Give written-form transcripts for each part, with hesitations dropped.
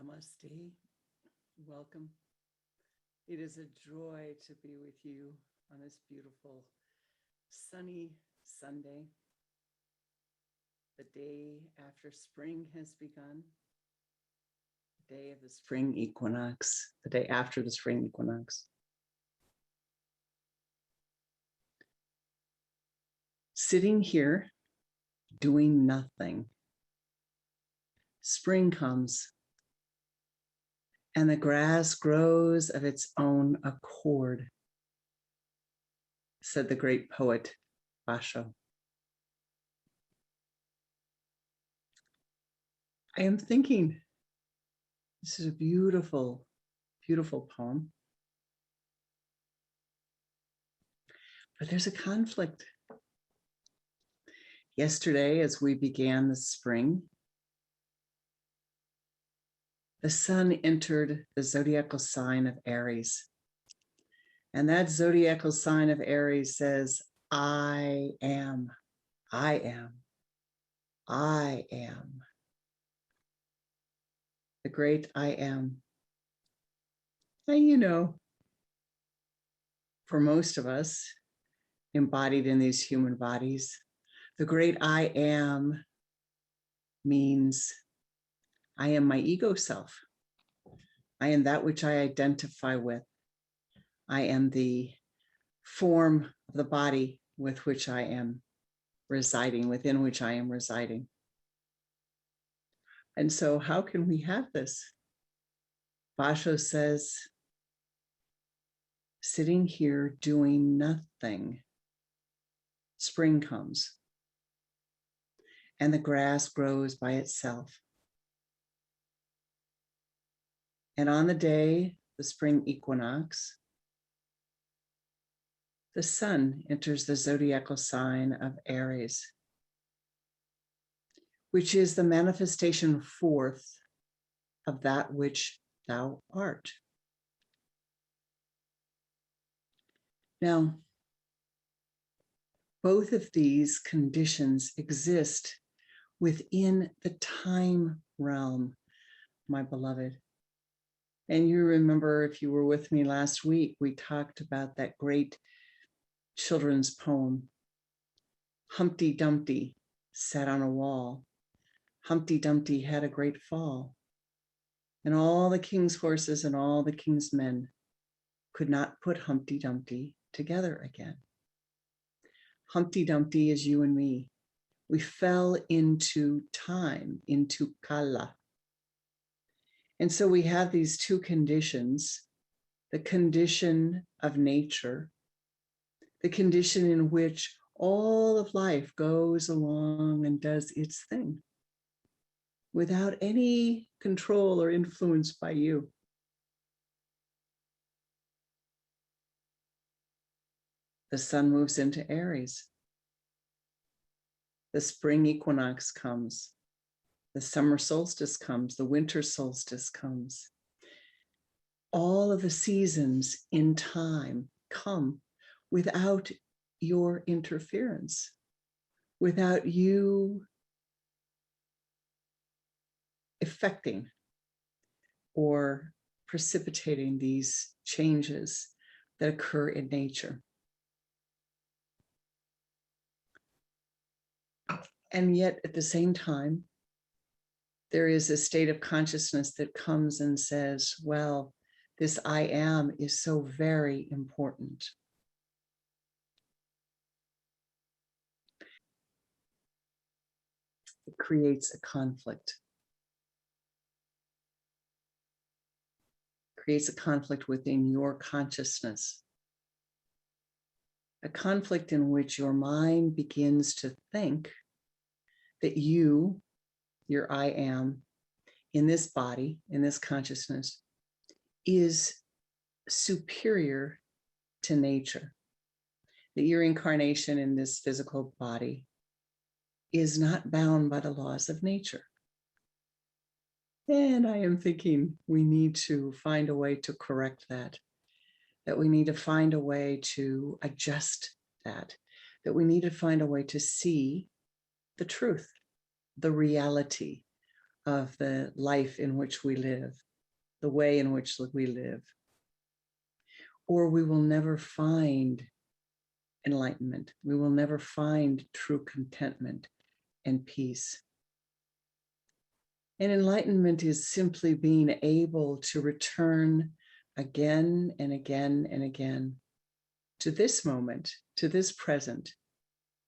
Namaste. Welcome. It is a joy to be with you on this beautiful sunny Sunday, the day after spring has begun, the day of the spring equinox, the day after the spring equinox. Sitting here, doing nothing. Spring comes, and the grass grows of its own accord, said the great poet Basho. I am thinking, this is a beautiful, beautiful poem, but there's a conflict. Yesterday, as we began the spring, the sun entered the zodiacal sign of Aries. And that zodiacal sign of Aries says, I am, I am, I am. The great I am. And you know, for most of us, embodied in these human bodies, the great I am means I am my ego self. I am that which I identify with. I am the form of the body with which I am residing, within which I am residing. And so how can we have this? Basho says, sitting here doing nothing, spring comes, and the grass grows by itself. And on the day, the spring equinox, the sun enters the zodiacal sign of Aries, which is the manifestation forth of that which thou art. Now, both of these conditions exist within the time realm, my beloved. And you remember, if you were with me last week, we talked about that great children's poem, Humpty Dumpty sat on a wall. Humpty Dumpty had a great fall, and all the king's horses and all the king's men could not put Humpty Dumpty together again. Humpty Dumpty is you and me. We fell into time, into kala. And so we have these two conditions, the condition of nature, the condition in which all of life goes along and does its thing without any control or influence by you. The sun moves into Aries. The spring equinox comes. The summer solstice comes. The winter solstice comes. All of the seasons in time come without your interference, without you affecting or precipitating these changes that occur in nature. And yet at the same time, there is a state of consciousness that comes and says, well, this I am is so very important. It creates a conflict. Creates a conflict within your consciousness. A conflict in which your mind begins to think that you, your I am, in this body, in this consciousness, is superior to nature. That your incarnation in this physical body is not bound by the laws of nature. And I am thinking we need to find a way to correct that we need to find a way to adjust that we need to find a way to see the truth, the reality of the life in which we live, the way in which we live, or we will never find enlightenment. We will never find true contentment and peace. And enlightenment is simply being able to return again and again and again to this moment, to this present,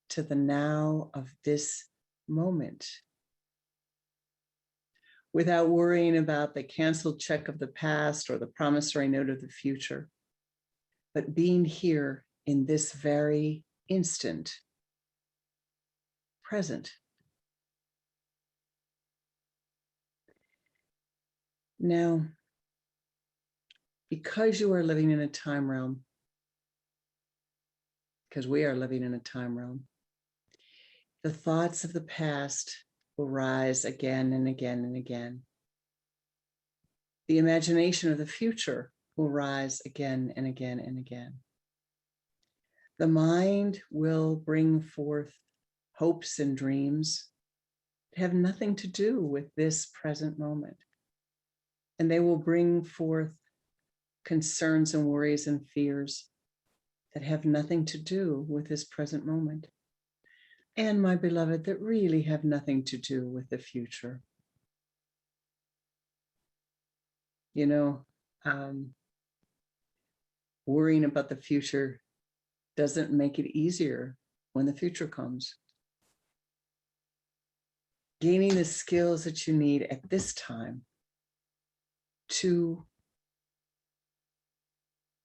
to the now of this moment, without worrying about the canceled check of the past or the promissory note of the future, but being here in this very instant, present. Now, because you are living in a time realm, because we are living in a time realm, the thoughts of the past will rise again and again and again. The imagination of the future will rise again and again and again. The mind will bring forth hopes and dreams that have nothing to do with this present moment. And they will bring forth concerns and worries and fears that have nothing to do with this present moment. And my beloved, that really have nothing to do with the future. You know, worrying about the future doesn't make it easier when the future comes. Gaining the skills that you need at this time to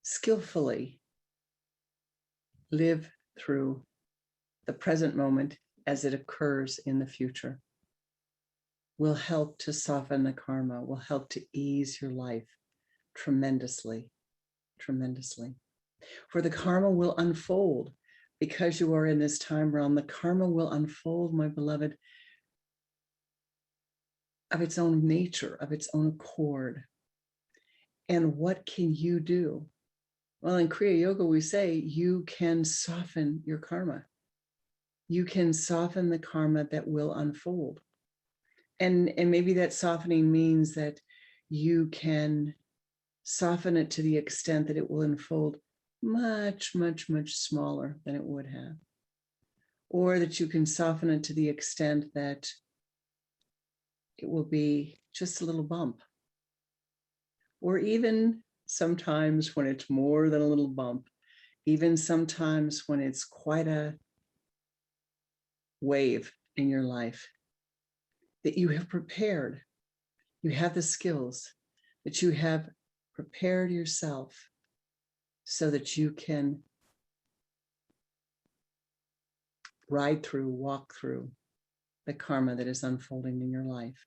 skillfully live through the present moment as it occurs in the future will help to soften the karma, will help to ease your life tremendously, tremendously. For the karma will unfold because you are in this time realm. The karma will unfold, my beloved, of its own nature, of its own accord. And what can you do? Well, in Kriya Yoga, we say you can soften your karma. You can soften the karma that will unfold. And maybe that softening means that you can soften it to the extent that it will unfold much, much, much smaller than it would have. Or that you can soften it to the extent that it will be just a little bump. Or even sometimes when it's more than a little bump, even sometimes when it's quite a wave in your life, that you have prepared, you have the skills, that you have prepared yourself so that you can ride through, walk through the karma that is unfolding in your life.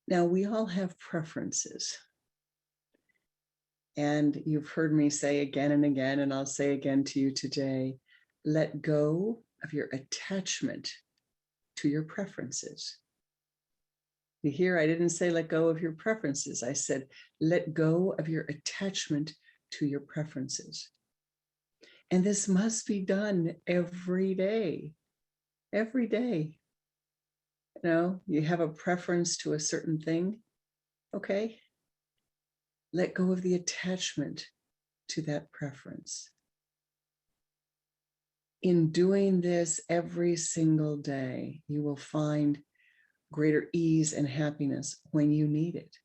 Now, we all have preferences. And you've heard me say again and again, and I'll say again to you today, let go of your attachment to your preferences. You hear, I didn't say let go of your preferences. I said, let go of your attachment to your preferences. And this must be done every day, every day. You know, you have a preference to a certain thing. Okay. Let go of the attachment to that preference. In doing this every single day, you will find greater ease and happiness when you need it.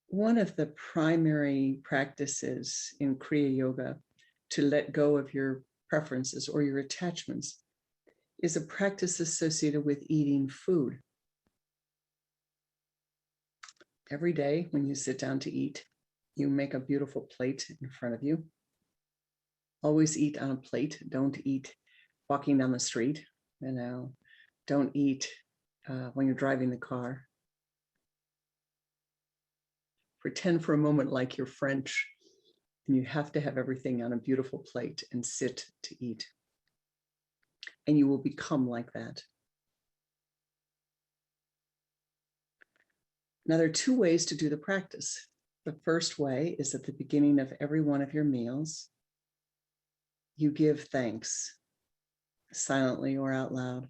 One of the primary practices in Kriya Yoga to let go of your preferences or your attachments is a practice associated with eating food. Every day when you sit down to eat, you make a beautiful plate in front of you. Always eat on a plate. Don't eat walking down the street. You know, don't eat when you're driving the car. Pretend for a moment like you're French and you have to have everything on a beautiful plate and sit to eat. And you will become like that. Now, there are two ways to do the practice. The first way is at the beginning of every one of your meals. you give thanks, silently or out loud,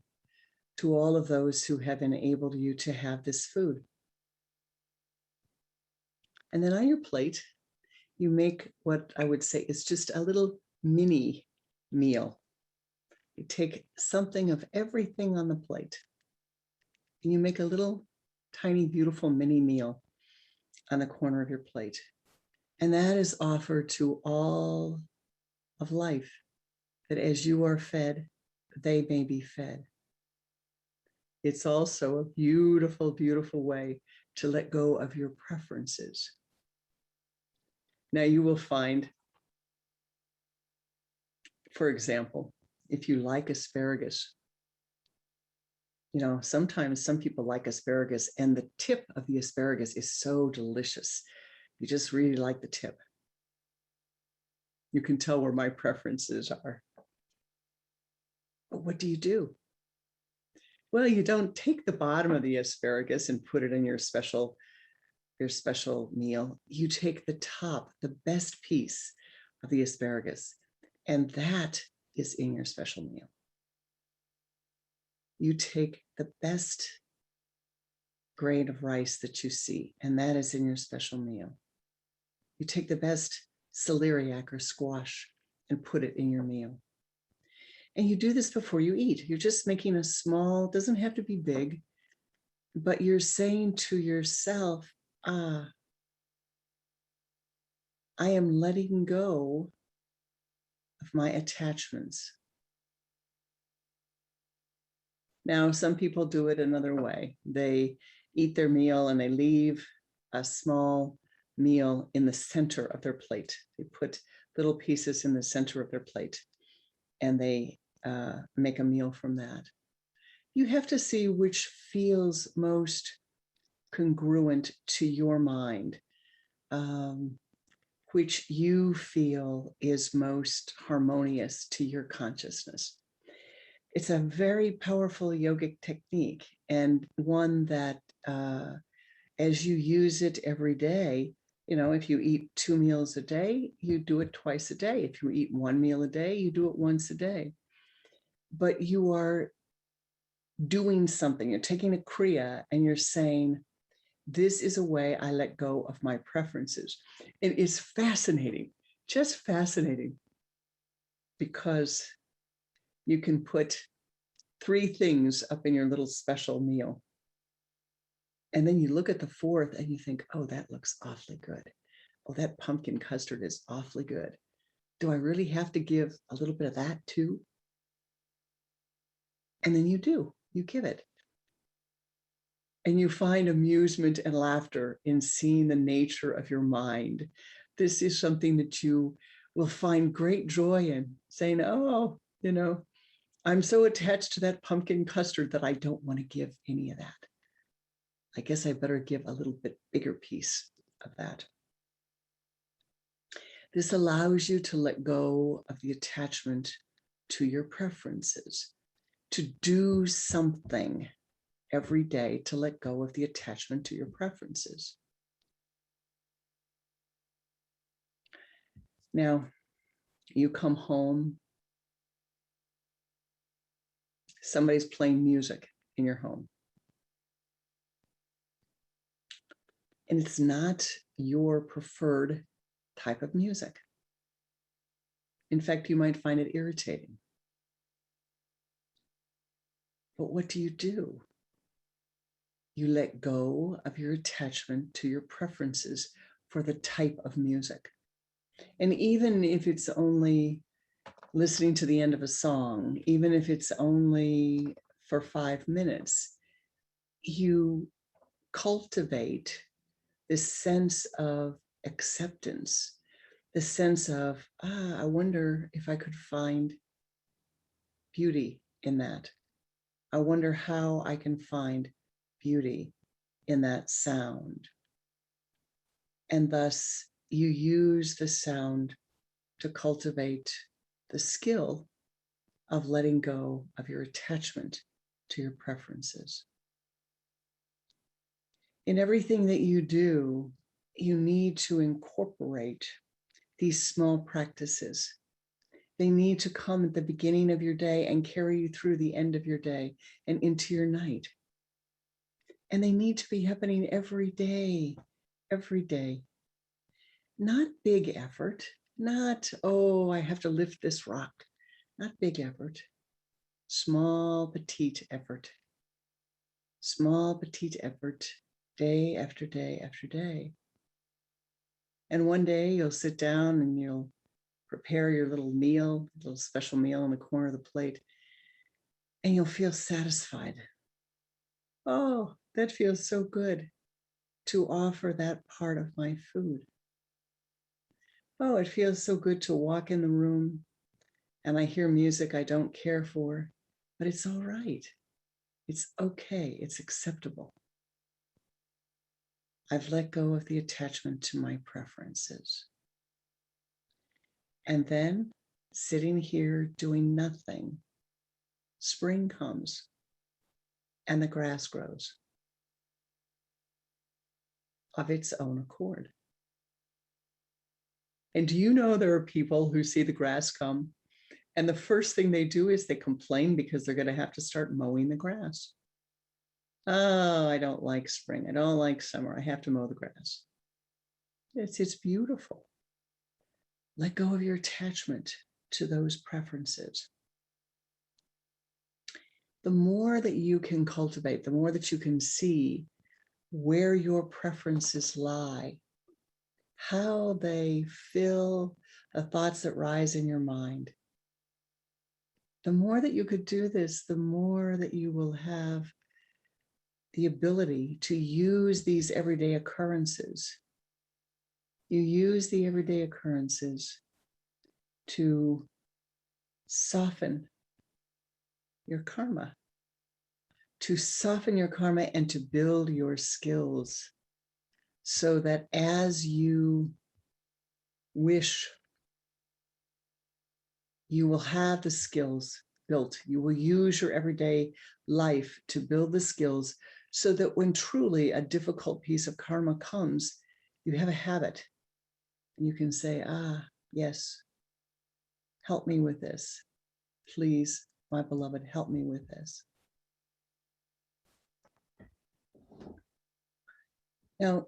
to all of those who have enabled you to have this food. And then on your plate, you make what I would say is just a little mini meal. You take something of everything on the plate, and you make a little tiny, beautiful mini meal on the corner of your plate. And that is offered to all of life, that as you are fed, they may be fed. It's also a beautiful, beautiful way to let go of your preferences. Now you will find, for example, if you like asparagus, sometimes some people like asparagus and the tip of the asparagus is so delicious. You just really like the tip. You can tell where my preferences are. But what do? Well, you don't take the bottom of the asparagus and put it in your special meal. You take the top, the best piece of the asparagus, and that is in your special meal. You take the best grain of rice that you see, and that is in your special meal. You take the best celeriac or squash and put it in your meal. And you do this before you eat. You're just making a small, doesn't have to be big, but you're saying to yourself, I am letting go of my attachments. Now, some people do it another way. They eat their meal and they leave a small meal in the center of their plate. They put little pieces in the center of their plate and they make a meal from that. You have to see which feels most congruent to your mind, which you feel is most harmonious to your consciousness. It's a very powerful yogic technique, and one that as you use it every day, if you eat 2 meals a day, you do it twice a day. If you eat 1 meal a day, you do it once a day. But you are doing something. You're taking a Kriya and you're saying, this is a way I let go of my preferences. It is fascinating, just fascinating, because you can put 3 things up in your little special meal. And then you look at the 4th and you think, oh, that looks awfully good. Oh, that pumpkin custard is awfully good. Do I really have to give a little bit of that too? And then you do, you give it. And you find amusement and laughter in seeing the nature of your mind. This is something that you will find great joy in, saying, oh, I'm so attached to that pumpkin custard that I don't want to give any of that. I guess I better give a little bit bigger piece of that. This allows you to let go of the attachment to your preferences, to do something every day to let go of the attachment to your preferences. Now, you come home, somebody's playing music in your home. And it's not your preferred type of music. In fact, you might find it irritating. But what do? You let go of your attachment to your preferences for the type of music. And even if it's only listening to the end of a song, even if it's only for 5 minutes, you cultivate this sense of acceptance, the sense of, I wonder if I could find beauty in that. I wonder how I can find beauty in that sound. And thus you use the sound to cultivate the skill of letting go of your attachment to your preferences. In everything that you do, you need to incorporate these small practices They need to come at the beginning of your day and carry you through the end of your day and into your night. And they need to be happening every day, every day. Not big effort, not, oh, I have to lift this rock. Not big effort, small, petite effort. Small, petite effort, day after day after day. And one day you'll sit down and you'll prepare your little meal, little special meal in the corner of the plate, and you'll feel satisfied. Oh, that feels so good to offer that part of my food. Oh, it feels so good to walk in the room and I hear music I don't care for, but it's all right. It's okay. It's acceptable. I've let go of the attachment to my preferences. And then sitting here doing nothing, spring comes and the grass grows of its own accord. And do you know there are people who see the grass come and the first thing they do is they complain because they're going to have to start mowing the grass. Oh, I don't like spring. I don't like summer. I have to mow the grass. It's beautiful. Let go of your attachment to those preferences. The more that you can cultivate, the more that you can see where your preferences lie, how they fill the thoughts that rise in your mind. The more that you could do this, the more that you will have the ability to use these everyday occurrences. You use the everyday occurrences to soften your karma, and to build your skills so that as you wish, you will have the skills built. You will use your everyday life to build the skills so that when truly a difficult piece of karma comes, you have a habit and you can say, ah, yes, help me with this. Please, my beloved, help me with this. Now,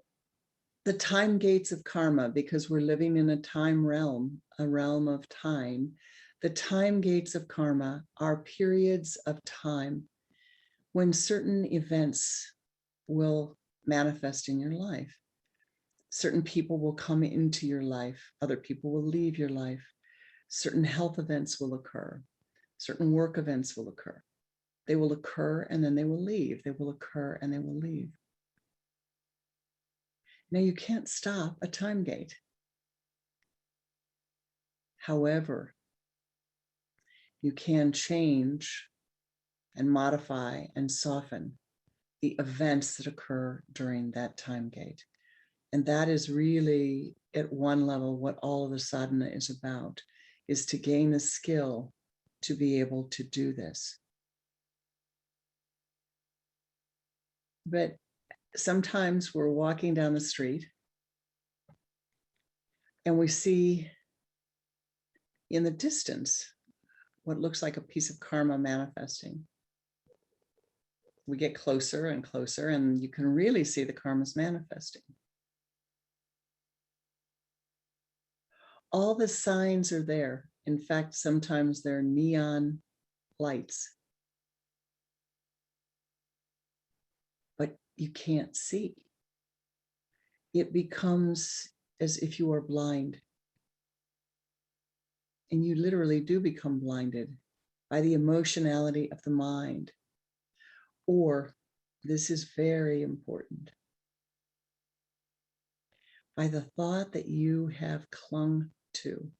the time gates of karma, because we're living in a time realm, a realm of time, the time gates of karma are periods of time when certain events will manifest in your life. Certain people will come into your life. Other people will leave your life. Certain health events will occur. Certain work events will occur. They will occur and then they will leave. They will occur and they will leave. Now, you can't stop a time gate. However, you can change and modify and soften the events that occur during that time gate. And that is really, at one level, what all of the sadhana is about, is to gain the skill to be able to do this. But sometimes we're walking down the street and we see in the distance what looks like a piece of karma manifesting. We get closer and closer and you can really see the karmas manifesting. All the signs are there. In fact, sometimes they're neon lights. But you can't see. It becomes as if you are blind. And you literally do become blinded by the emotionality of the mind. Or, this is very important, by the thought that you have clung to,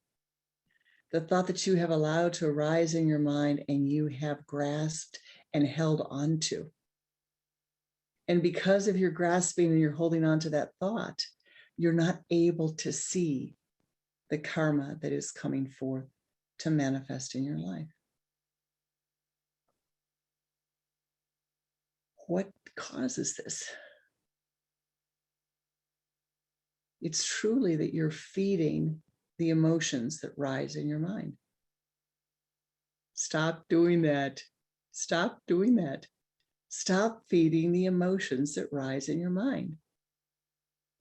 the thought that you have allowed to arise in your mind and you have grasped and held on to. And because of your grasping and you're holding on to that thought, you're not able to see the karma that is coming forth to manifest in your life. What causes this? It's truly that you're feeding the emotions that rise in your mind. Stop doing that. Stop doing that. Stop feeding the emotions that rise in your mind.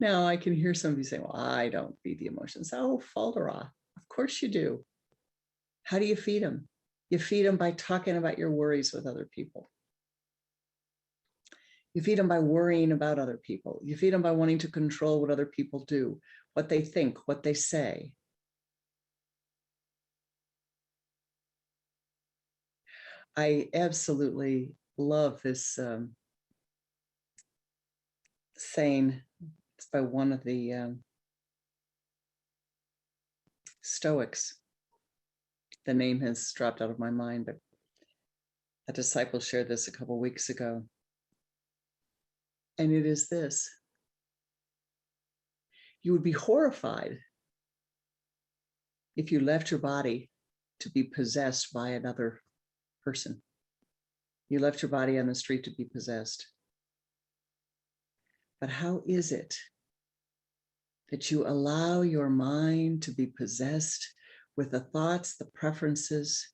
Now, I can hear somebody say, well, I don't feed the emotions. Oh, faltera. Of course you do. How do you feed them? You feed them by talking about your worries with other people. You feed them by worrying about other people. You feed them by wanting to control what other people do, what they think, what they say. I absolutely love this saying. It's by one of the Stoics. The name has dropped out of my mind, but a disciple shared this a couple of weeks ago. And it is this: you would be horrified if you left your body to be possessed by another person. You left your body on the street to be possessed. But how is it that you allow your mind to be possessed with the thoughts, the preferences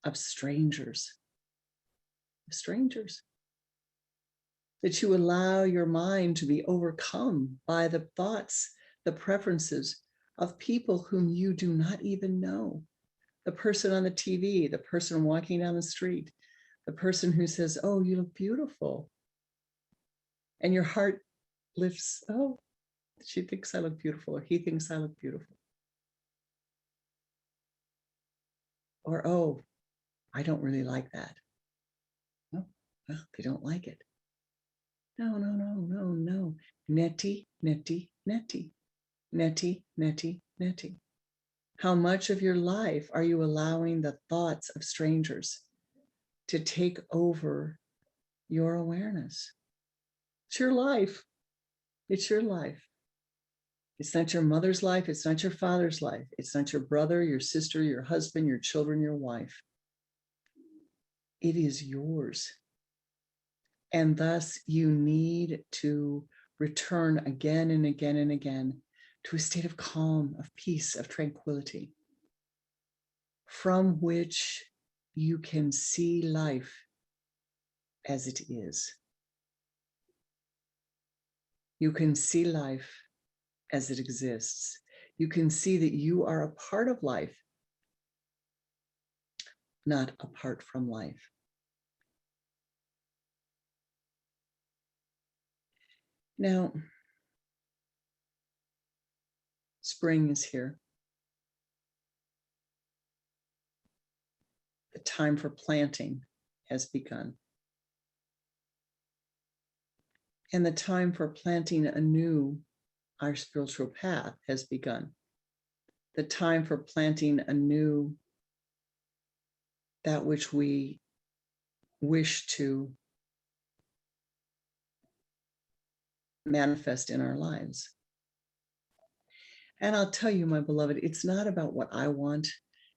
of strangers? Strangers. That you allow your mind to be overcome by the thoughts, the preferences of people whom you do not even know. The person on the TV, the person walking down the street, the person who says, oh, you look beautiful. And your heart lifts, oh, she thinks I look beautiful, or he thinks I look beautiful. Or, oh, I don't really like that. No, well, they don't like it. No. Neti, neti, neti. Neti, neti, neti. How much of your life are you allowing the thoughts of strangers to take over your awareness? It's your life. It's your life. It's not your mother's life. It's not your father's life. It's not your brother, your sister, your husband, your children, your wife. It is yours. And thus you need to return again and again and again to a state of calm, of peace, of tranquility, from which you can see life as it is. You can see life as it exists. You can see that you are a part of life, not apart from life. Now, spring is here. The time for planting has begun. And the time for planting anew our spiritual path has begun. The time for planting anew that which we wish to manifest in our lives. And I'll tell you, my beloved, it's not about what I want.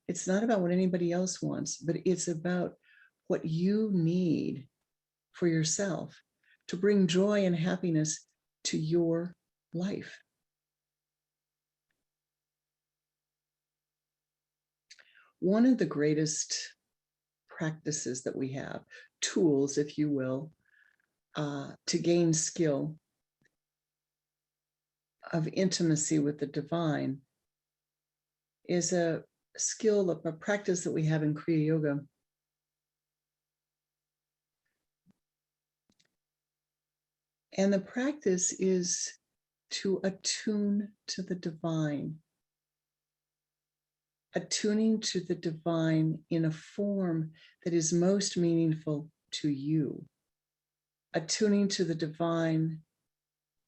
It's not about what anybody else wants, but it's about what you need for yourself to bring joy and happiness to your life. One of the greatest practices that we have, tools, if you will, to gain skill of intimacy with the divine is a skill, a practice that we have in Kriya Yoga. And the practice is to attune to the divine, attuning to the divine in a form that is most meaningful to you, attuning to the divine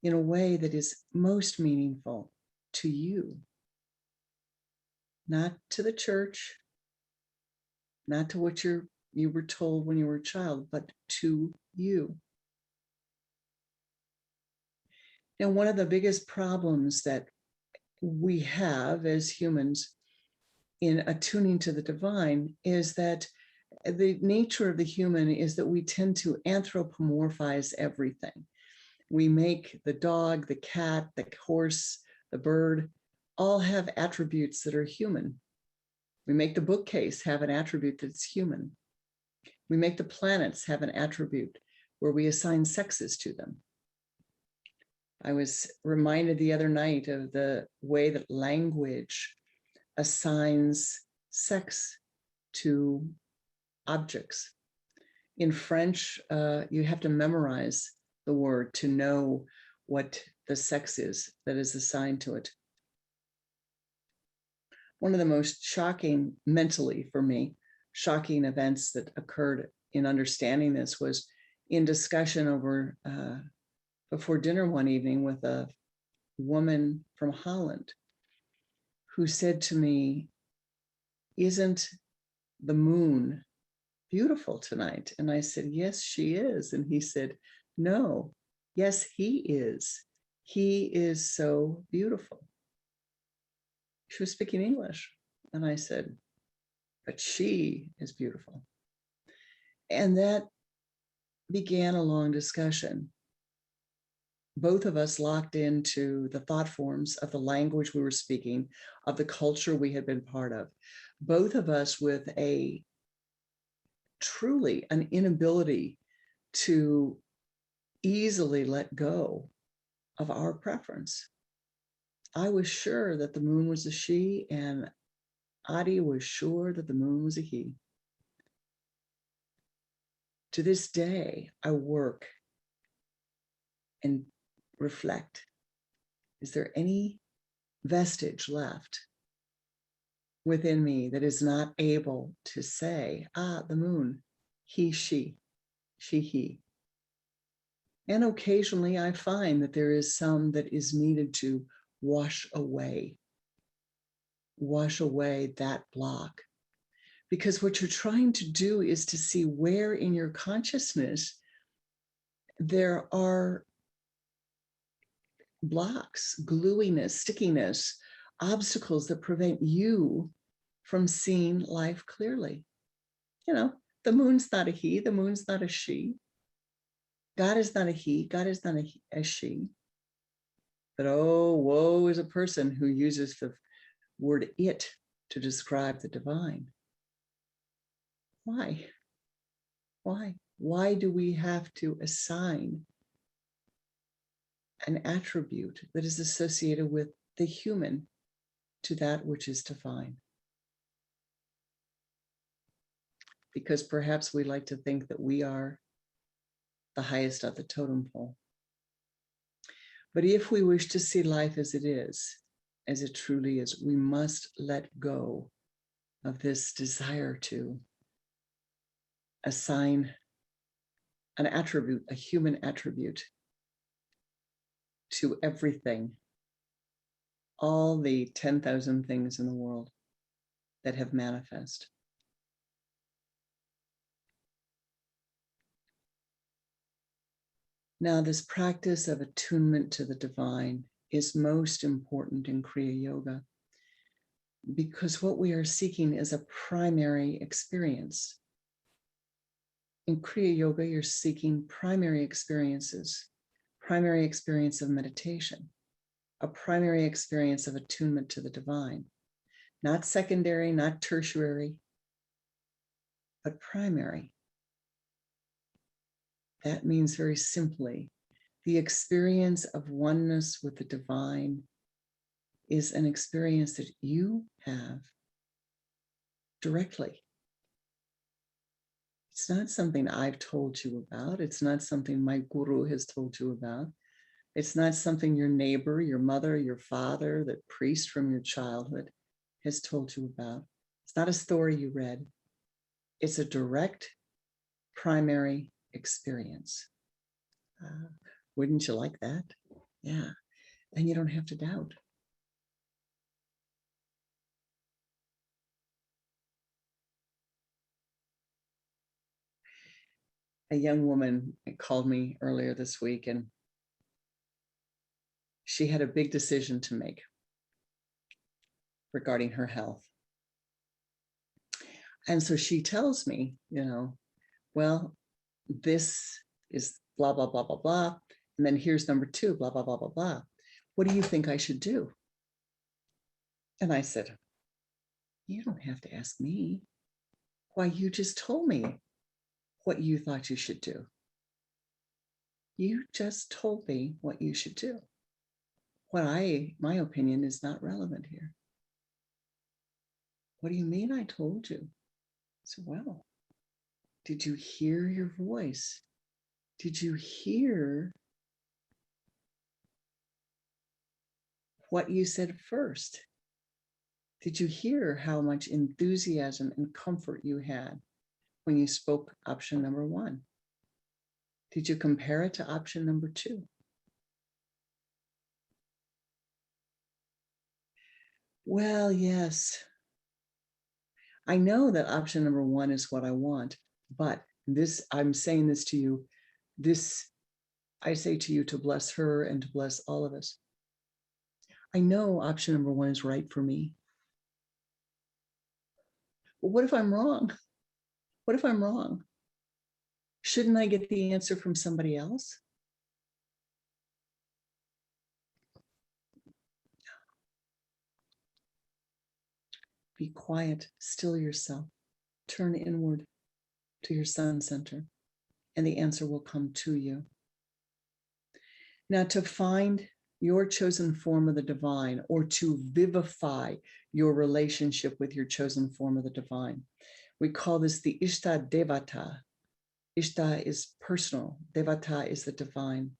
in a way that is most meaningful to you, not to the church, not to what you were told when you were a child, but to you. Now, one of the biggest problems that we have as humans in attuning to the divine is that the nature of the human is that we tend to anthropomorphize everything. We make the dog, the cat, the horse, the bird, all have attributes that are human. We make the bookcase have an attribute that's human. We make the planets have an attribute where we assign sexes to them. I was reminded the other night of the way that language assigns sex to objects. In French, you have to memorize the word to know what the sex is that is assigned to it. One of the most shocking, mentally for me, shocking events that occurred in understanding this was in discussion over before dinner one evening with a woman from Holland who said to me, "Isn't the moon beautiful tonight?" And I said, "Yes, she is." And he said, "No, yes, he is. He is so beautiful." She was speaking English. And I said, "But she is beautiful." And that began a long discussion. Both of us locked into the thought forms of the language we were speaking, of the culture we had been part of. Both of us with a truly an inability to easily let go of our preference. I was sure that the moon was a she, and Adi was sure that the moon was a he. To this day, I work and reflect. Is there any vestige left within me that is not able to say, the moon, he, she, he. And occasionally I find that there is some that is needed to wash away that block. Because what you're trying to do is to see where in your consciousness there are blocks, gluiness, stickiness, obstacles that prevent you from seeing life clearly. You know, the moon's not a he, the moon's not a she. God is not a he, God is not a she. But oh, woe is a person who uses the word it to describe the divine. Why? Why? Why do we have to assign an attribute that is associated with the human to that which is divine? Because perhaps we like to think that we are the highest of the totem pole. But if we wish to see life as it is, as it truly is, we must let go of this desire to assign an attribute, a human attribute, to everything, all the 10,000 things in the world that have manifest. Now, this practice of attunement to the divine is most important in Kriya Yoga, because what we are seeking is a primary experience. In Kriya Yoga, you're seeking primary experiences, primary experience of meditation, a primary experience of attunement to the divine, not secondary, not tertiary, but primary. That means very simply, the experience of oneness with the divine is an experience that you have directly. It's not something I've told you about. It's not something my guru has told you about. It's not something your neighbor, your mother, your father, that priest from your childhood has told you about. It's not a story you read. It's a direct primary experience. Wouldn't you like that? Yeah. Then you don't have to doubt. A young woman called me earlier this week, and she had a big decision to make regarding her health. And so she tells me, well, this is blah, blah, blah, blah, blah. And then here's number 2, blah, blah, blah, blah, blah. What do you think I should do? And I said, You don't have to ask me. Why, you just told me what you thought you should do. You just told me what you should do. My opinion is not relevant here. What do you mean I told you? So, well, did you hear your voice? Did you hear what you said first? Did you hear how much enthusiasm and comfort you had when you spoke option number 1? Did you compare it to option number 2? Well, yes. I know that option number 1 is what I want, but I'm saying this to you, I say to you to bless her and to bless all of us. I know option number 1 is right for me. But what if I'm wrong? What if I'm wrong? Shouldn't I get the answer from somebody else? Be quiet, still yourself, turn inward to your sun center, and the answer will come to you. Now, to find your chosen form of the divine, or to vivify your relationship with your chosen form of the divine, we call this the Ishta Devata. Ishta is personal, Devata is the divine.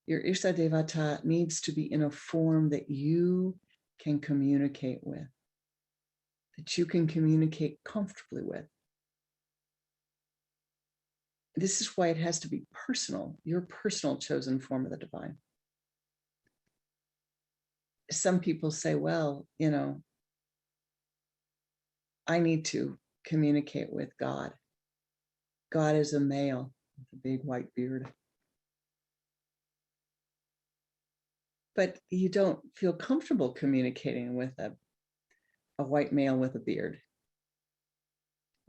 Your Ishta Devata needs to be in a form that you can communicate with, that you can communicate comfortably with. This is why it has to be personal, your personal chosen form of the divine. Some people say, well, I need to communicate with God. God is a male with a big white beard. But you don't feel comfortable communicating with a white male with a beard.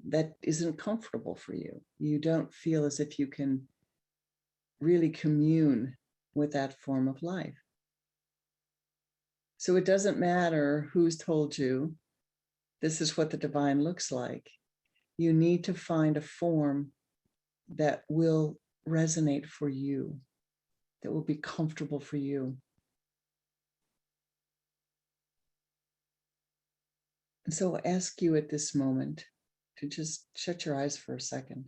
That isn't comfortable for you. You don't feel as if you can really commune with that form of life. So it doesn't matter who's told you this is what the divine looks like. You need to find a form that will resonate for you, that will be comfortable for you. And so I'll ask you at this moment to just shut your eyes for a second.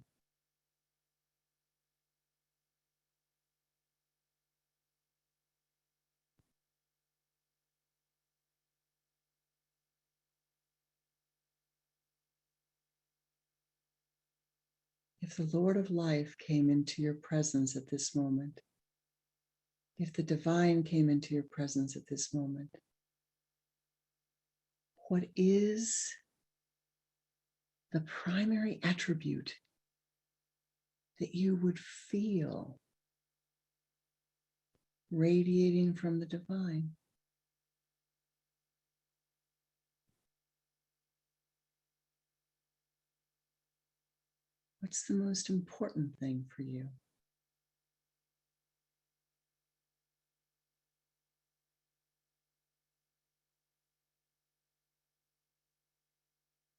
If the Lord of Life came into your presence at this moment, if the divine came into your presence at this moment, what is the primary attribute that you would feel radiating from the divine? What's the most important thing for you?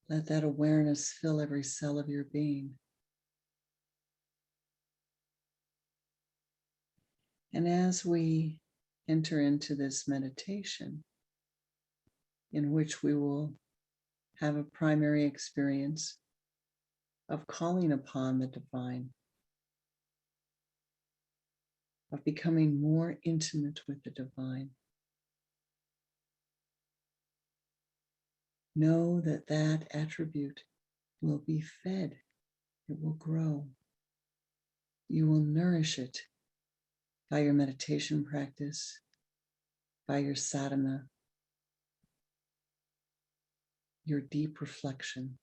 Let that awareness fill every cell of your being. And as we enter into this meditation, in which we will have a primary experience of calling upon the divine, of becoming more intimate with the divine, know that that attribute will be fed, it will grow. You will nourish it by your meditation practice, by your sadhana, your deep reflection,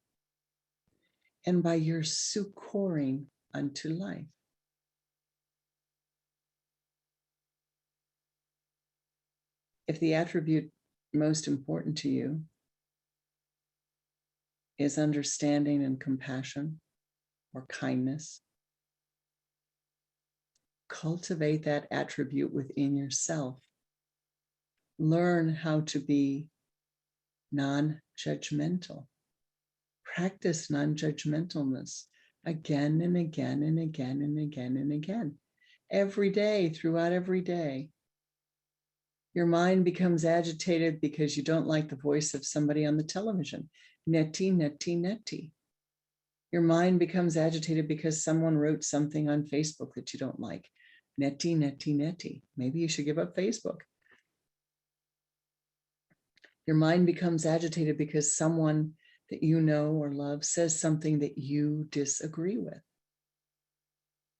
and by your succoring unto life. If the attribute most important to you is understanding and compassion or kindness, cultivate that attribute within yourself Learn how to be non-judgmental. Practice non-judgmentalness again and again and again and again and again. Every day, throughout every day. Your mind becomes agitated because you don't like the voice of somebody on the television. Neti, neti, neti. Your mind becomes agitated because someone wrote something on Facebook that you don't like. Neti, neti, neti. Maybe you should give up Facebook. Your mind becomes agitated because someone that you know or love says something that you disagree with.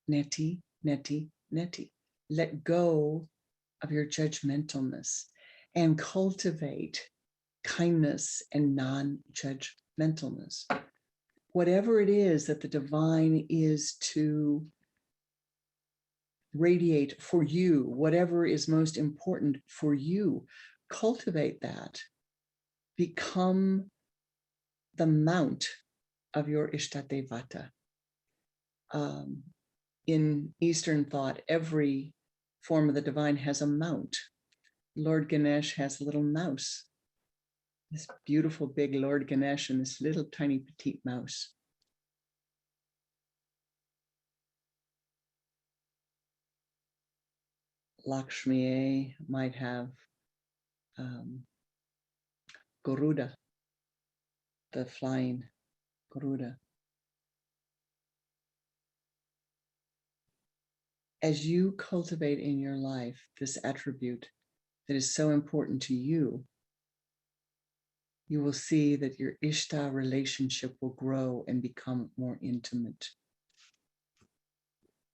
Neti, neti, neti. Let go of your judgmentalness and cultivate kindness and non-judgmentalness. Whatever it is that the divine is to radiate for you, whatever is most important for you, cultivate that. Become the mount of your Ishtadevata. In Eastern thought, every form of the divine has a mount. Lord Ganesh has a little mouse. This beautiful big Lord Ganesh and this little tiny petite mouse. Lakshmi might have Garuda, the flying Garuda. As you cultivate in your life this attribute that is so important to you, you will see that your Ishta relationship will grow and become more intimate.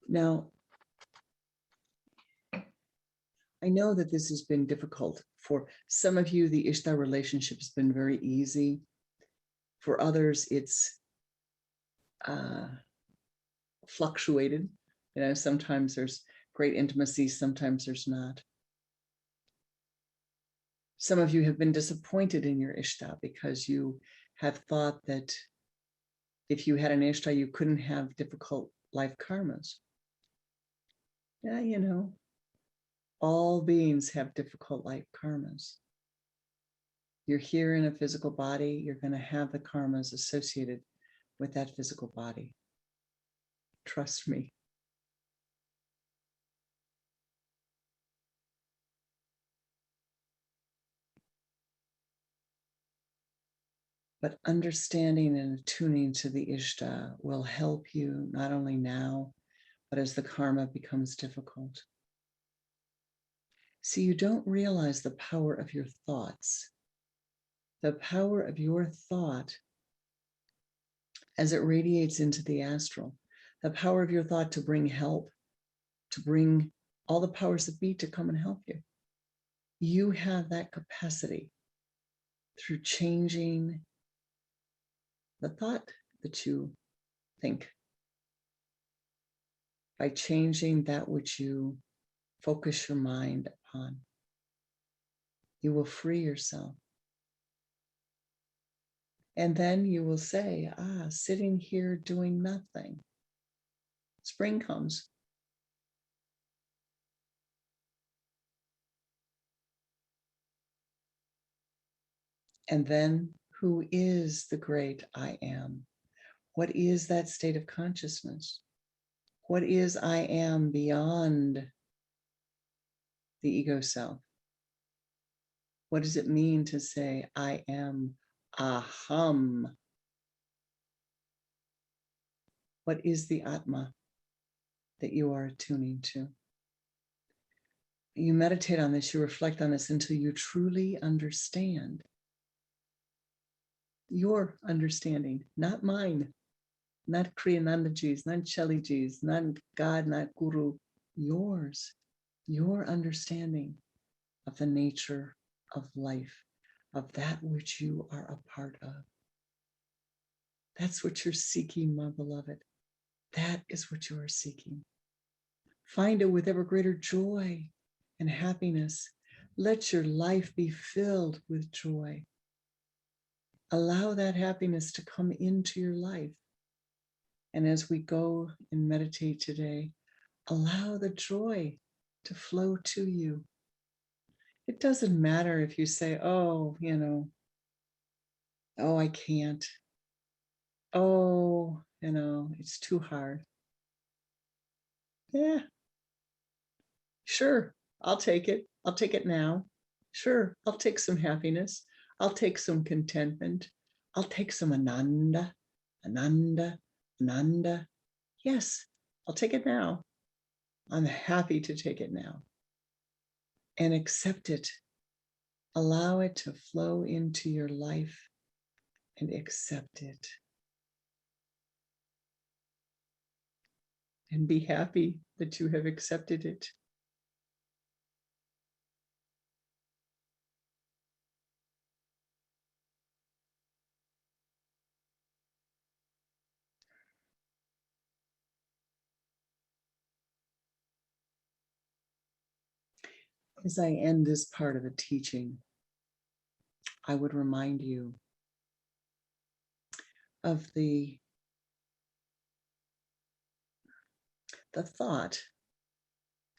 Now, I know that this has been difficult. For some of you, the Ishta relationship has been very easy. For others, it's fluctuated. You know, sometimes there's great intimacy, sometimes there's not. Some of you have been disappointed in your Ishta because you have thought that if you had an Ishta, you couldn't have difficult life karmas. Yeah, you know, all beings have difficult life karmas. You're here in a physical body, you're going to have the karmas associated with that physical body. Trust me. But understanding and attuning to the Ishta will help you not only now, but as the karma becomes difficult. See, you don't realize the power of your thoughts. The power of your thought as it radiates into the astral. The power of your thought to bring help, to bring all the powers that be to come and help you. You have that capacity through changing the thought that you think, by changing that which you focus your mind upon. You will free yourself. And then you will say, sitting here doing nothing. Spring comes. And then, who is the great I am? What is that state of consciousness? What is I am beyond the ego self? What does it mean to say I am aham? What is the Atma that you are attuning to? You meditate on this, you reflect on this until you truly understand. Your understanding, not mine, not Kriyanandaji's, not Shaliji's, not God, not Guru, yours, your understanding of the nature of life, of that which you are a part of. That's what you're seeking, my beloved. That is what you are seeking. Find it with ever greater joy and happiness. Let your life be filled with joy. Allow that happiness to come into your life. And as we go and meditate today, allow the joy to flow to you. It doesn't matter if you say, oh, oh, I can't. Oh, it's too hard. Yeah, sure, I'll take it. I'll take it now. Sure, I'll take some happiness. I'll take some contentment. I'll take some ananda, ananda, ananda. Yes, I'll take it now. I'm happy to take it now. And accept it. Allow it to flow into your life and accept it. And be happy that you have accepted it. As I end this part of the teaching, I would remind you of the thought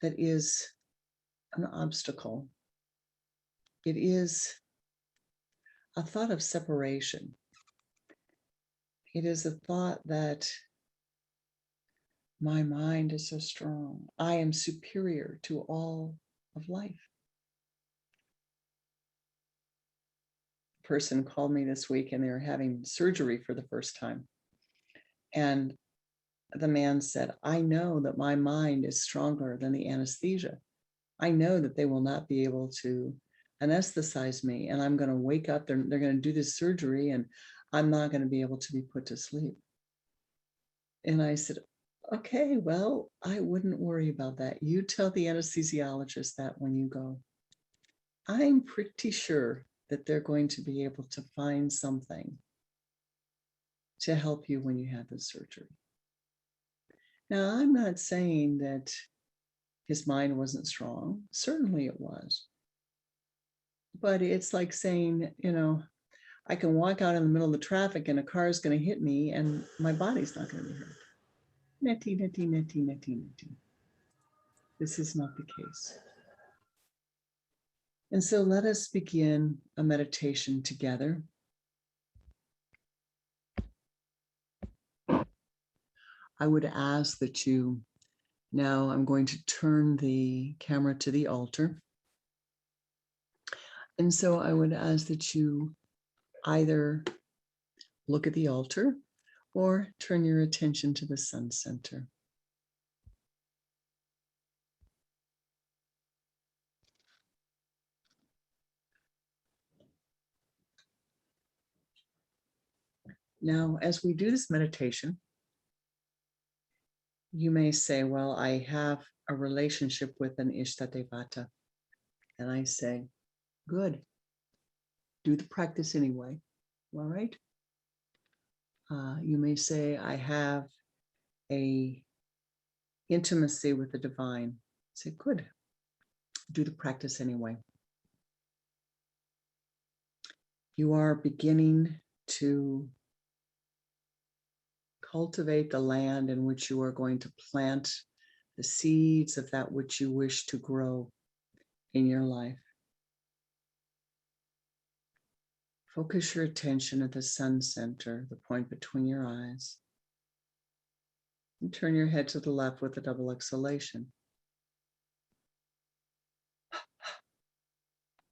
that is an obstacle. It is a thought of separation. It is a thought that my mind is so strong. I am superior to all of life. A person called me this week and they were having surgery for the first time. And the man said, I know that my mind is stronger than the anesthesia. I know that they will not be able to anesthetize me and I'm going to wake up. They're going to do this surgery and I'm not going to be able to be put to sleep. And I said, okay, well, I wouldn't worry about that. You tell the anesthesiologist that when you go. I'm pretty sure that they're going to be able to find something to help you when you have the surgery. Now, I'm not saying that his mind wasn't strong. Certainly it was. But it's like saying, I can walk out in the middle of the traffic and a car is going to hit me and my body's not going to be hurt. Neti, neti, neti, neti, neti. This is not the case. And so let us begin a meditation together. I would ask that you, now I'm going to turn the camera to the altar. And so I would ask that you either look at the altar or turn your attention to the sun center. Now, as we do this meditation, you may say, well, I have a relationship with an Ishtadevata. And I say, good. Do the practice anyway. All right. You may say, I have a intimacy with the divine. Say, good. Do the practice anyway. You are beginning to cultivate the land in which you are going to plant the seeds of that which you wish to grow in your life. Focus your attention at the sun center, the point between your eyes. And turn your head to the left with a double exhalation.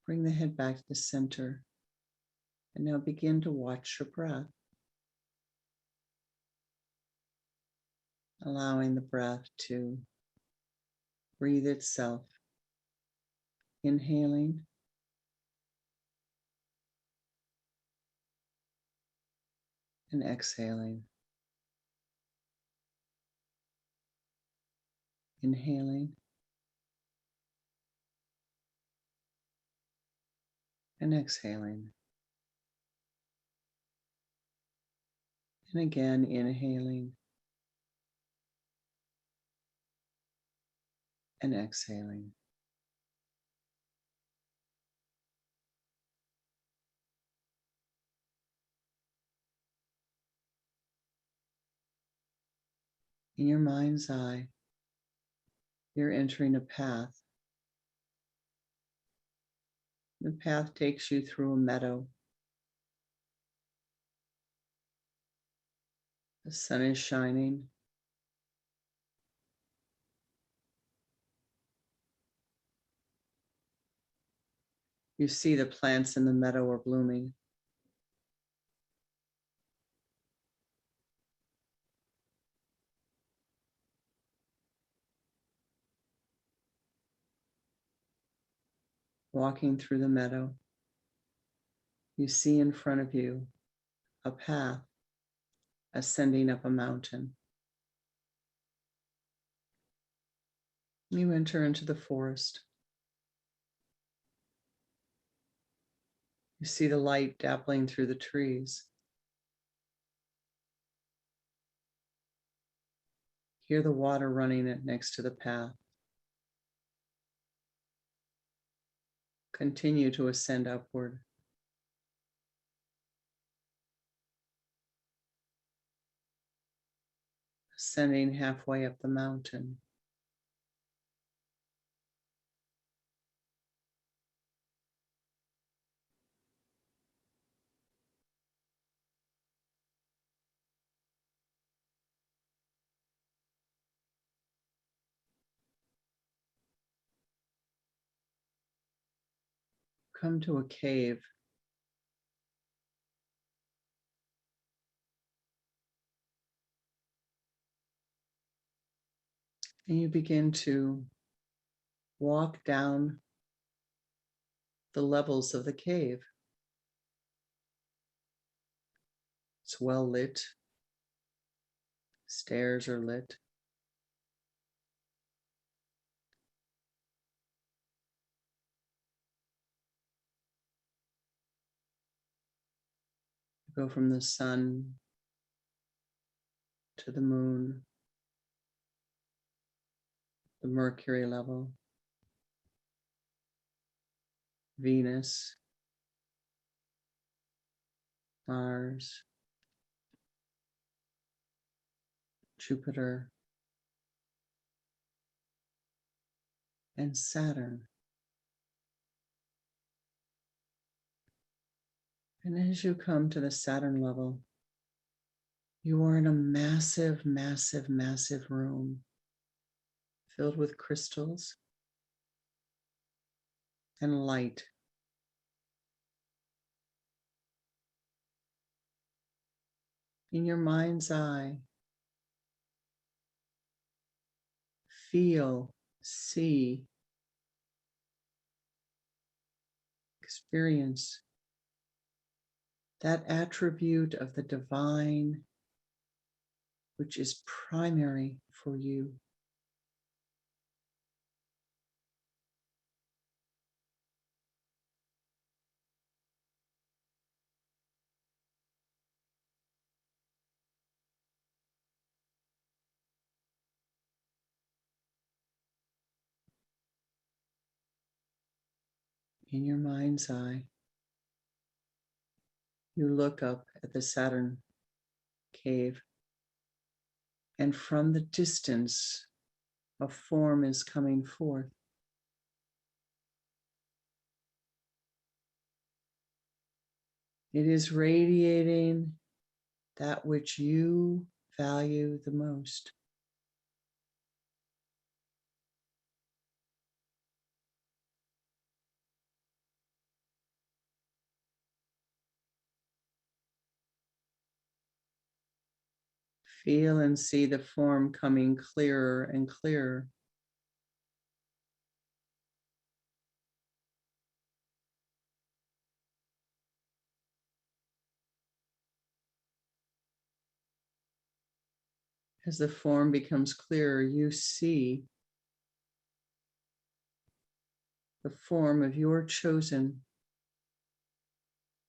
Bring the head back to the center. And now begin to watch your breath. Allowing the breath to breathe itself. Inhaling. And exhaling. Inhaling. And exhaling. And again, inhaling. And exhaling. In your mind's eye, you're entering a path The path takes you through a meadow. The sun is shining. You see the plants in the meadow are blooming. Walking through the meadow, you see in front of you a path ascending up a mountain. You enter into the forest. You see the light dappling through the trees. Hear the water running next to the path. Continue to ascend upward. Ascending halfway up the mountain. Come to a cave. And you begin to walk down the levels of the cave. It's well lit. Stairs are lit. You go from the sun to the moon, the Mercury level, Venus, Mars, Jupiter, and Saturn. And as you come to the Saturn level, you are in a massive, massive, massive room filled with crystals and light. In your mind's eye, feel, see, experience that attribute of the divine which is primary for you. In your mind's eye, you look up at the Saturn cave, and from the distance, a form is coming forth. It is radiating that which you value the most. Feel and see the form coming clearer and clearer. As the form becomes clearer, you see the form of your chosen,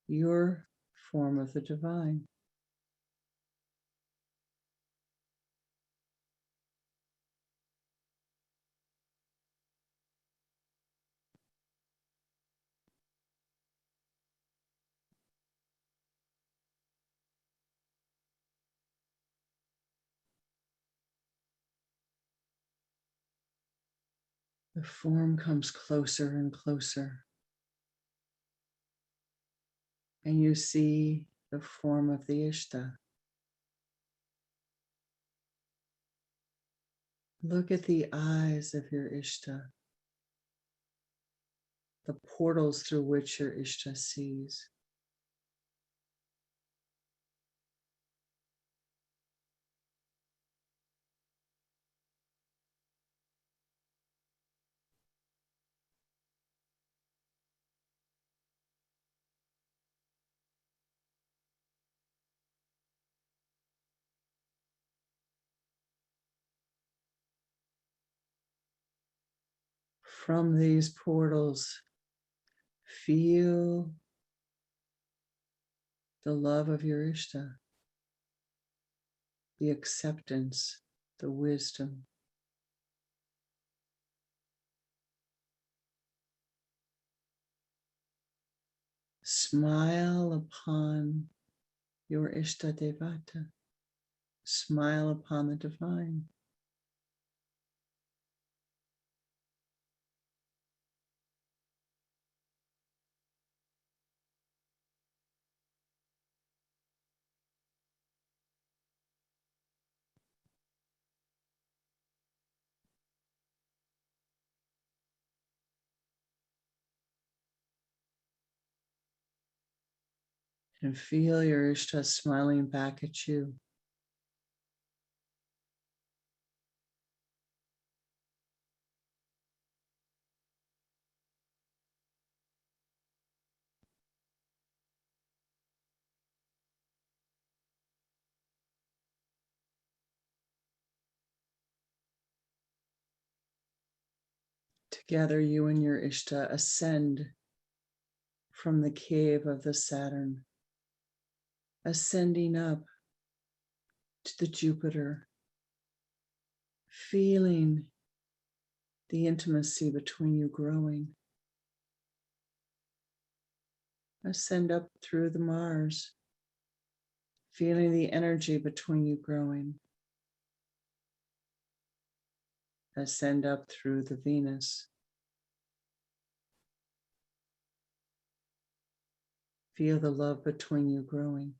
your form of the divine. The form comes closer and closer. and you see the form of the Ishta. Look at the eyes of your Ishta, the portals through which your Ishta sees. From these portals, feel the love of your Ishta, the acceptance, the wisdom. Smile upon your Ishta Devata. Smile upon the divine. And feel your Ishta smiling back at you. Together, you and your Ishta ascend from the cave of the Saturn, ascending up to the Jupiter, feeling the intimacy between you growing. Ascend up through the Mars, feeling the energy between you growing. Ascend up through the Venus. Feel the love between you growing.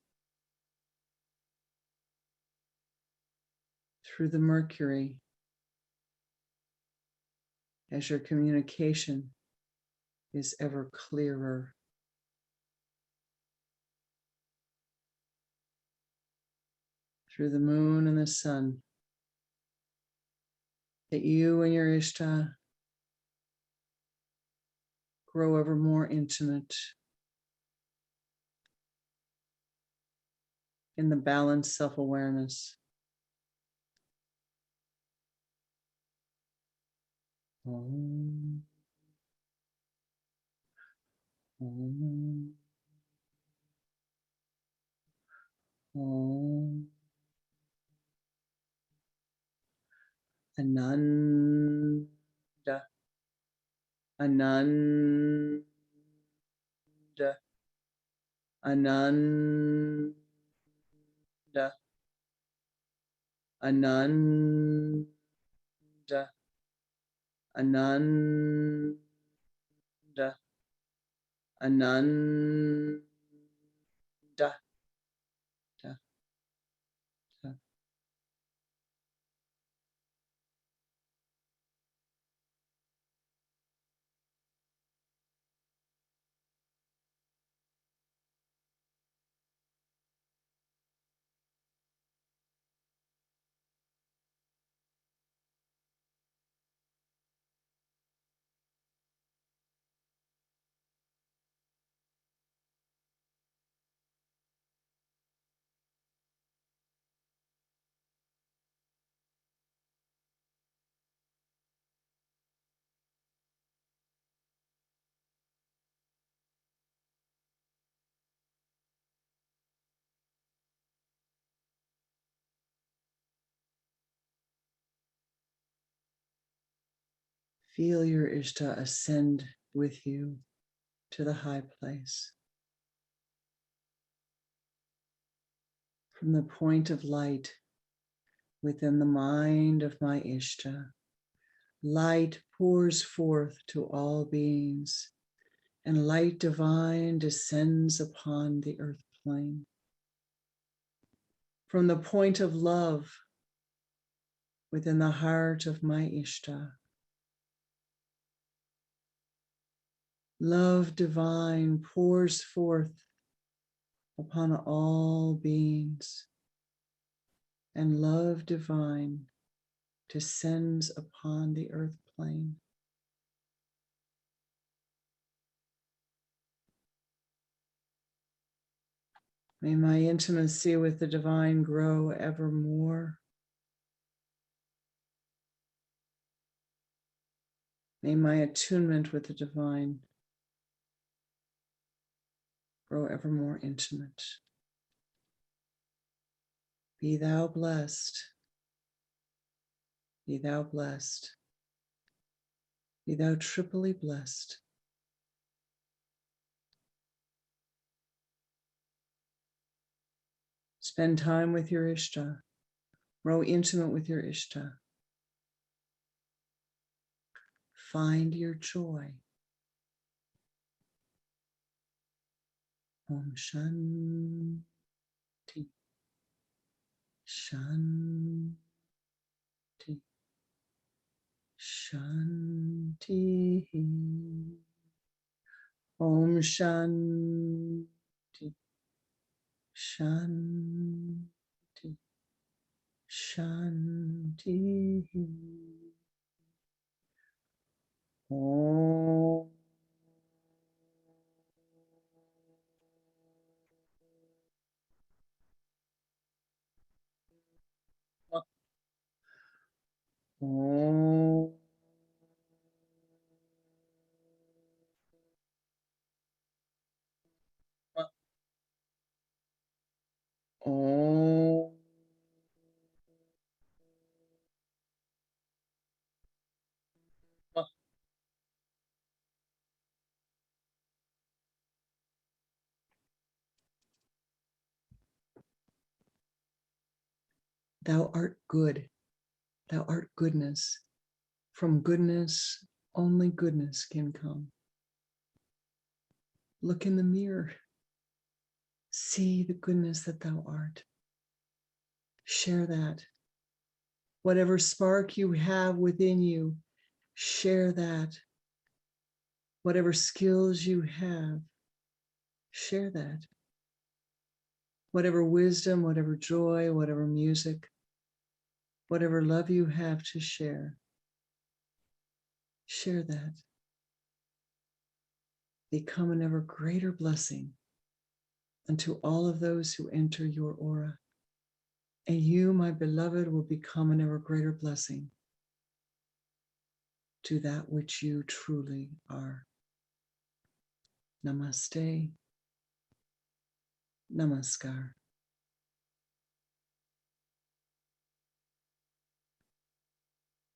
Through the Mercury, as your communication is ever clearer. Through the moon and the sun, that you and your Ishta grow ever more intimate in the balanced self-awareness. Om. Om. Om. Ananda. Ananda. Ananda. Ananda. Ananda. Ananda. Feel your Ishta ascend with you to the high place. From the point of light within the mind of my Ishta, light pours forth to all beings and light divine descends upon the earth plane. From the point of love within the heart of my Ishta, love divine pours forth upon all beings, and love divine descends upon the earth plane. May my intimacy with the divine grow ever more. May my attunement with the divine grow ever more intimate. Be thou blessed. Be thou blessed. Be thou triply blessed. Spend time with your Ishta. Grow intimate with your Ishta. Find your joy. Om Shanti. Shanti. Shanti. Om Shanti. Shanti. Shanti. Om. Om. Om. Thou art good. Thou art goodness. From goodness, only goodness can come. Look in the mirror. See the goodness that thou art. Share that. Whatever spark you have within you, share that. Whatever skills you have, share that. Whatever wisdom, whatever joy, whatever music, whatever love you have to share, share that. Become an ever greater blessing unto all of those who enter your aura. And you, my beloved, will become an ever greater blessing to that which you truly are. Namaste. Namaskar.